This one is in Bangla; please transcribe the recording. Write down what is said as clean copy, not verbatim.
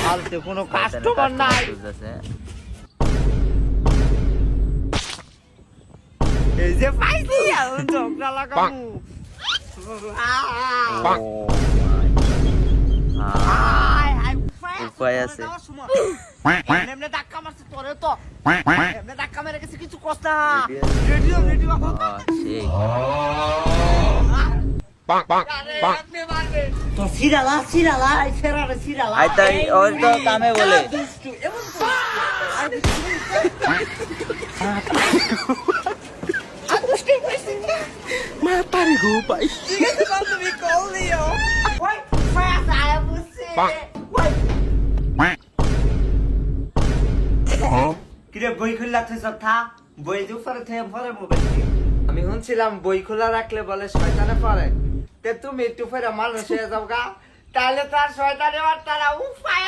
হালতে কোনো কাস্টমার নাই এই যে পাইছি এখন ঝগড়া লাগামু উপায় আছে এমনি ধাক্কা মারছে তোরে তো এমনি ধাক্কা মেরে গেছে কিছু কষ্ট না রেডিও রেডিও তো সিরালা সিরালা সিরালা সিরালা আই তাই ওই তো কামে বলে Mataram o pai. Diga que não me colheu. Oi, foi a saia você. Oi. কিরে বই খুললা তুই সব থা বই যে উপরে থেকে পরে মোবাইল আমি শুনছিলাম বই খোলা রাখলে বলে শয়তানে পড়ে তে তুমি একটু পরে মানুষ হয়ে যাও গা তাহলে তার শয়তানে আর তারা উপায়